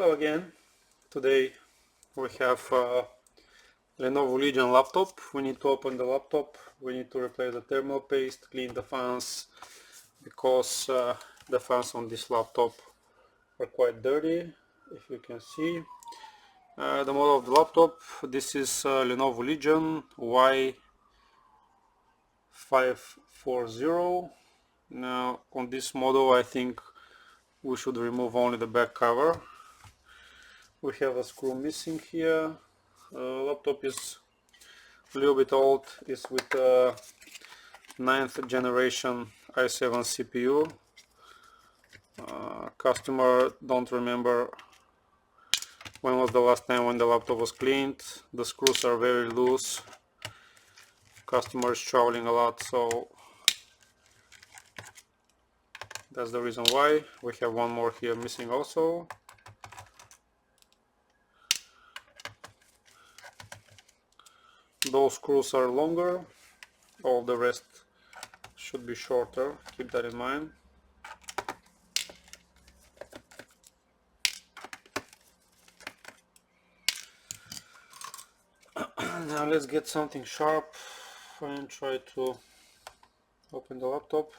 Hello again. Today we have Lenovo Legion laptop. We need to open the laptop. We need to replace the thermal paste, clean the fans, because the fans on this laptop are quite dirty, if you can see. The model of the laptop, this is Lenovo Legion Y540. Now on this model I think we should remove only the back cover. We have a screw missing here. Laptop is a little bit old. It's with 9th generation i7 CPU. Customer don't remember when was the last time when the laptop was cleaned. The screws are very loose. Customer is traveling a lot, so that's the reason why. We have one more here missing also. Those screws are longer, all the rest should be shorter, keep that in mind. Now let's get something sharp and try to open the laptop.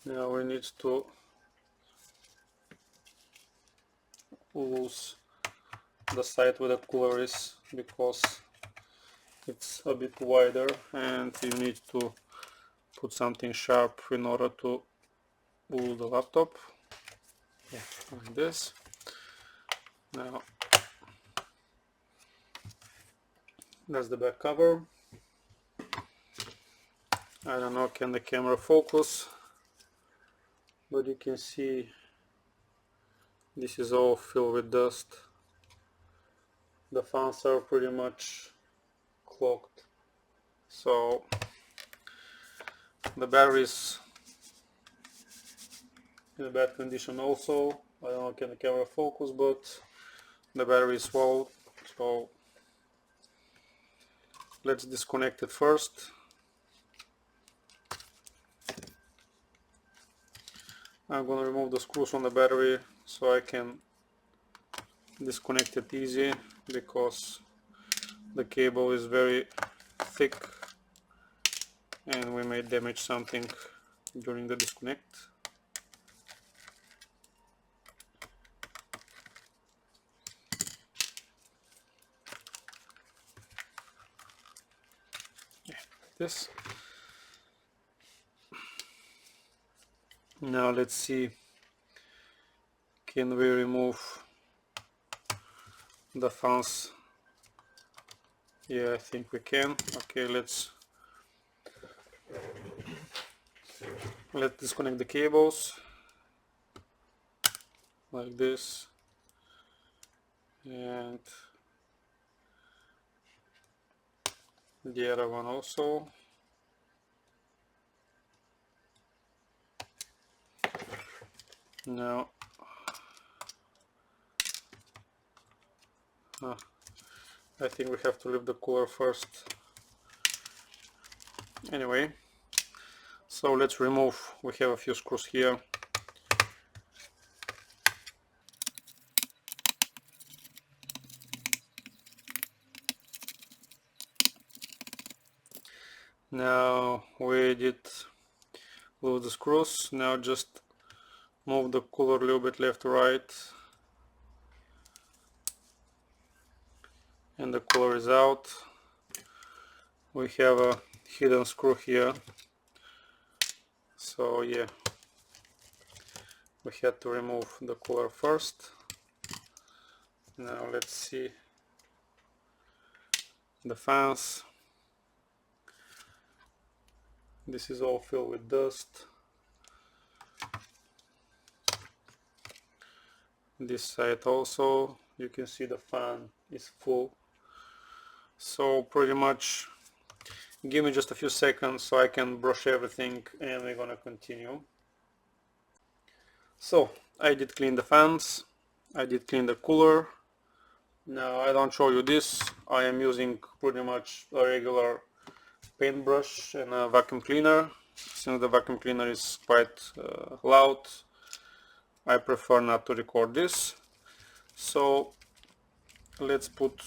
Now we need to loose the side where the cooler is, because it's a bit wider and you need to put something sharp in order to pull the laptop. Yeah, like this. Now that's the back cover. I don't know, can the camera focus, but you can see this is all filled with dust. The fans are pretty much clogged, so the battery is in a bad condition also. I don't know, can the camera focus, but the battery is swallowed. So let's disconnect it first. I'm gonna remove the screws on the battery so I can disconnect it easy, because the cable is very thick and we may damage something during the disconnect. Yeah, like this. Now let's see, can we remove the fans? Yeah, I think we can. Okay, let's disconnect the cables like this, and the other one also. Now I think we have to leave the cooler first. Anyway, so let's remove, we have a few screws here. Now we did lose the screws. Now just move the cooler a little bit left to right, and the cooler is out. We have a hidden screw here, so yeah, we had to remove the cooler first. Now let's see the fans. This is all filled with dust. This side also, you can see the fan is full. So pretty much give me just a few seconds so I can brush everything and we're gonna continue. So I did clean the fans, I did clean the cooler. Now I don't show you this, I am using pretty much a regular paintbrush and a vacuum cleaner. Since the vacuum cleaner is quite loud, I prefer not to record this. So let's put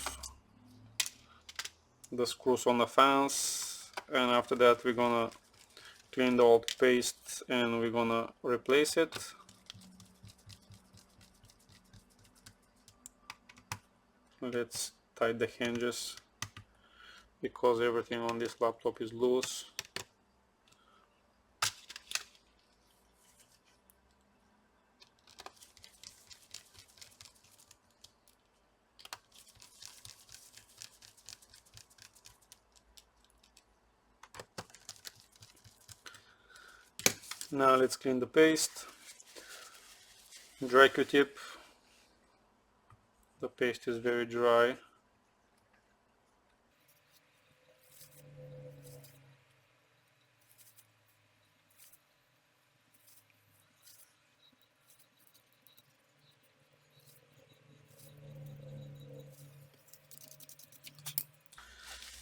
the screws on the fans, and after that we're gonna clean the old paste and we're gonna replace it. Let's tighten the hinges because everything on this laptop is loose. Now let's clean the paste. Dry Q-tip. The paste is very dry.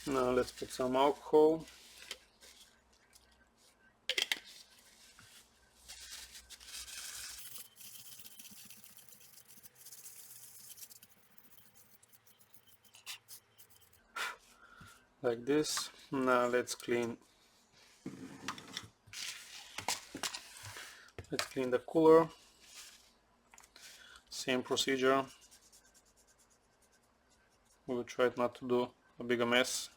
Now let's put some alcohol. Like this. Now let's clean the cooler. Same procedure. We'll try not to do a bigger mess.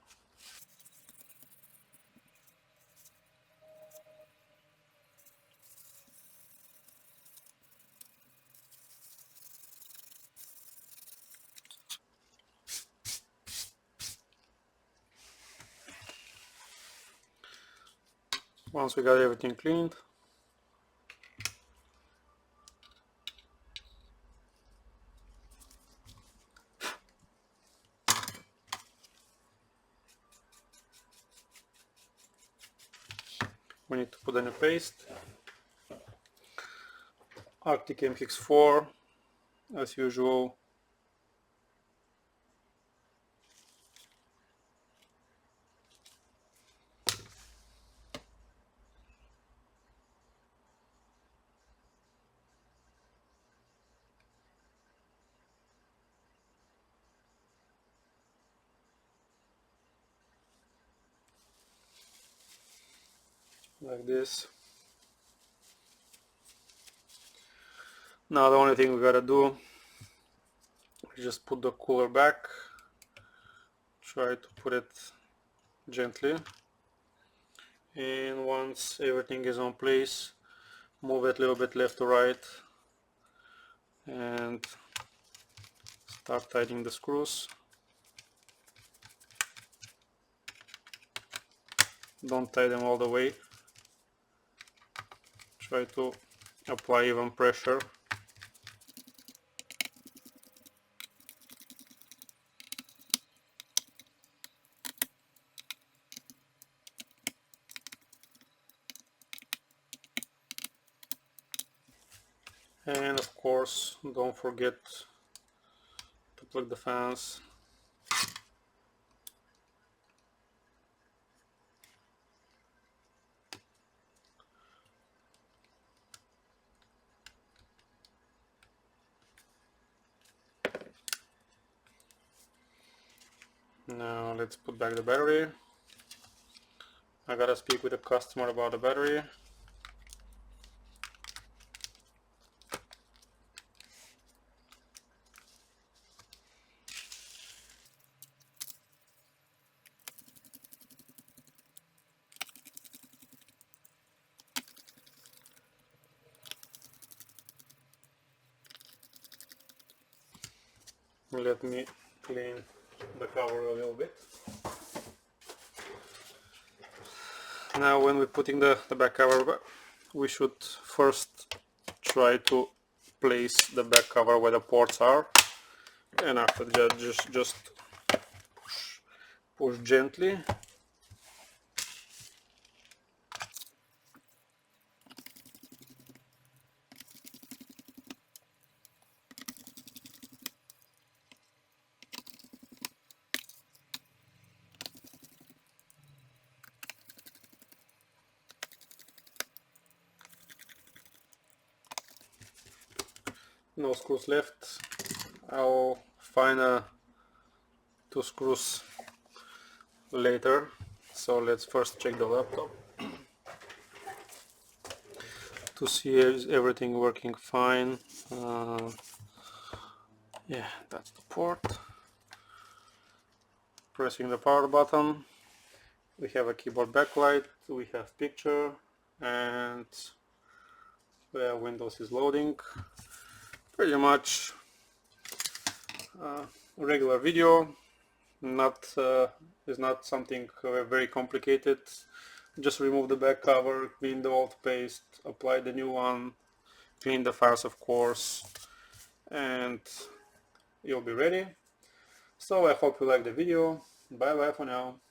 Once we got everything cleaned, we need to put in a paste. Arctic MX4 as usual. Like this. Now the only thing we gotta do is just put the cooler back. Try to put it gently, and once everything is on place, move it a little bit left to right and start tightening the screws. Don't tie them all the way. Try to apply even pressure. And of course, don't forget to plug the fans. Now let's put back the battery. I gotta speak with the customer about the battery. Let me clean the cover a little bit. Now when we're putting the back cover back, we should first try to place the back cover where the ports are, and after that just push gently. No screws left. I'll find 2 screws later. So let's first check the laptop to see is everything working fine. Yeah, that's the port. Pressing the power button. We have a keyboard backlight, we have picture, and Windows is loading. Pretty much regular video. Is not something very complicated. Just remove the back cover, clean the old paste, apply the new one, clean the files of course, and you'll be ready. So I hope you like the video. Bye bye for now.